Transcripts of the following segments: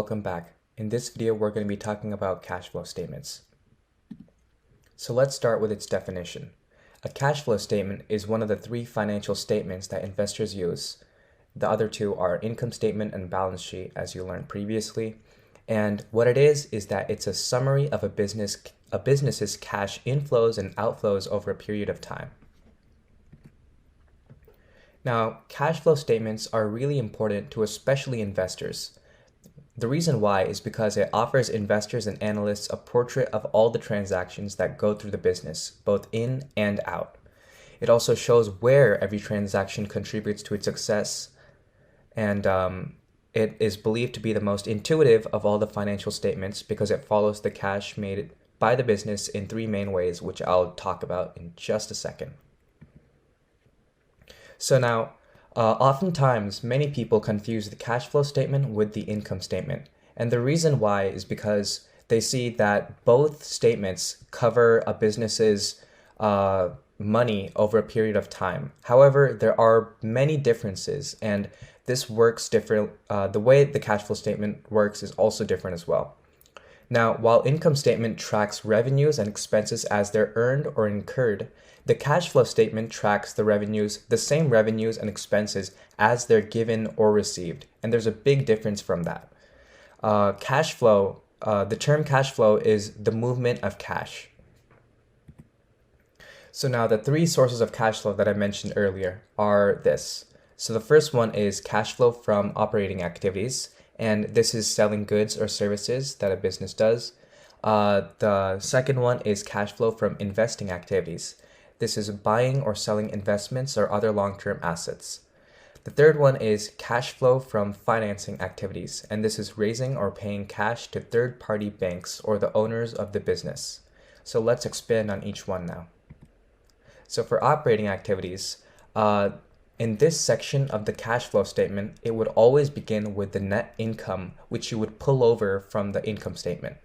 welcome back. In this video, we're going to be talking about cash flow statements. So let's start with its definition. A cash flow statement is one of the three financial statements that investors use. The other two are income statement and balance sheet, as you learned previously. And what it is that it's a summary of a business's cash inflows and outflows over a period of time. Now, cash flow statements are really important to especially investors. The reason why is because it offers investors and analysts a portrait of all the transactions that go through the business, both in and out. It also shows where every transaction contributes to its success, and it is believed to be the most intuitive of all the financial statements because it follows the cash made by the business in three main ways, which I'll talk about in just a second. So now, oftentimes, many people confuse the cash flow statement with the income statement. And the reason why is because they see that both statements cover a business's money over a period of time. However, there are many differences, and this works different. The way the cash flow statement works is also different as well. Now, while income statement tracks revenues and expenses as they're earned or incurred, the cash flow statement tracks the same revenues and expenses as they're given or received. And there's a big difference from that. Cash flow, the term cash flow is the movement of cash. So now the three sources of cash flow that I mentioned earlier are this. So the first one is cash flow from operating activities. And this is selling goods or services that a business does. The second one is cash flow from investing activities. This is buying or selling investments or other long-term assets. The third one is cash flow from financing activities, and this is raising or paying cash to third-party banks or the owners of the business. So let's expand on each one now. So for operating activities, in this section of the cash flow statement, it would always begin with the net income, which you would pull over from the income statement.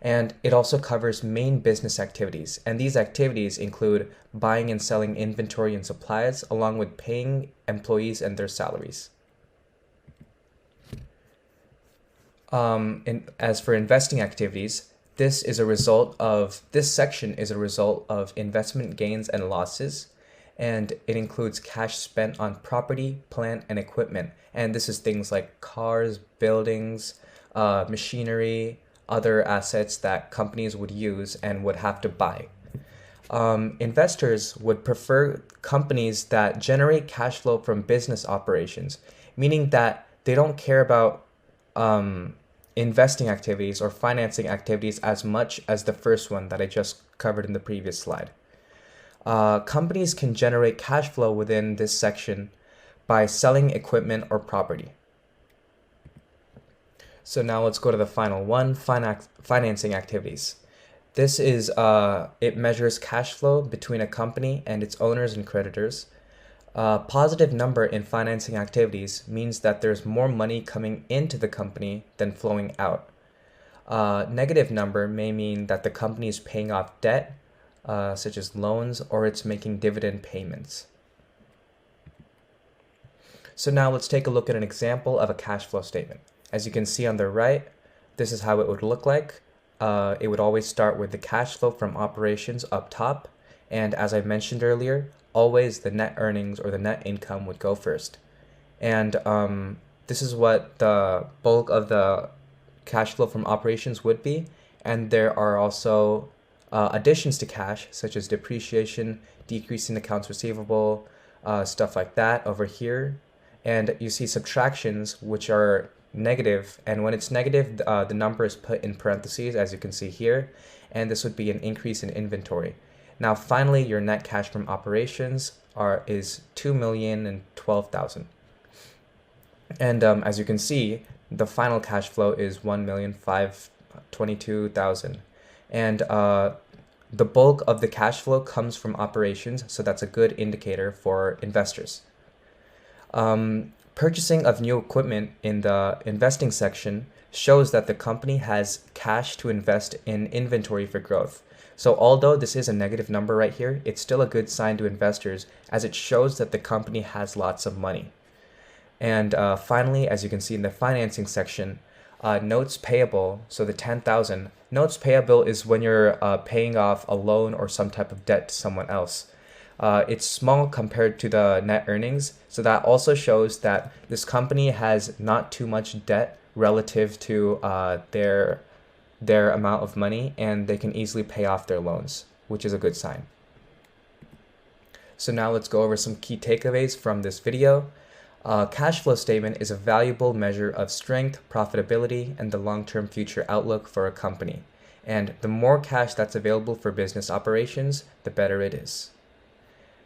And it also covers main business activities. And these activities include buying and selling inventory and supplies, along with paying employees and their salaries. As for investing activities, this section is a result of investment gains and losses. And it includes cash spent on property, plant, and equipment. And this is things like cars, buildings, machinery, other assets that companies would use and would have to buy. Investors would prefer companies that generate cash flow from business operations, meaning that they don't care about investing activities or financing activities as much as the first one that I just covered in the previous slide. Companies can generate cash flow within this section by selling equipment or property. So now let's go to the final one, financing activities. This is, it measures cash flow between a company and its owners and creditors. A positive number in financing activities means that there's more money coming into the company than flowing out. Negative number may mean that the company is paying off debt, such as loans, or it's making dividend payments. So now let's take a look at an example of a cash flow statement. As you can see on the right, this is how it would look like. It would always start with the cash flow from operations up top. And as I mentioned earlier, always the net earnings or the net income would go first. And this is what the bulk of the cash flow from operations would be. And there are also additions to cash, such as depreciation, decrease in accounts receivable, stuff like that over here. And you see subtractions, which are negative, and when it's negative, the number is put in parentheses, as you can see here, and this would be an increase in inventory. Now, finally, your net cash from operations is $2,012,000. And as you can see, the final cash flow is $1,522,000. And the bulk of the cash flow comes from operations, so that's a good indicator for investors. Purchasing of new equipment in the investing section shows that the company has cash to invest in inventory for growth. So although this is a negative number right here, it's still a good sign to investors as it shows that the company has lots of money. And finally, as you can see in the financing section, Notes payable, so the 10,000, notes payable is when you're paying off a loan or some type of debt to someone else. It's small compared to the net earnings, so that also shows that this company has not too much debt relative to their amount of money, and they can easily pay off their loans, which is a good sign. So now let's go over some key takeaways from this video. Cash flow statement is a valuable measure of strength, profitability, and the long-term future outlook for a company. And the more cash that's available for business operations, the better it is.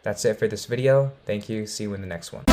That's it for this video. Thank you. See you in the next one.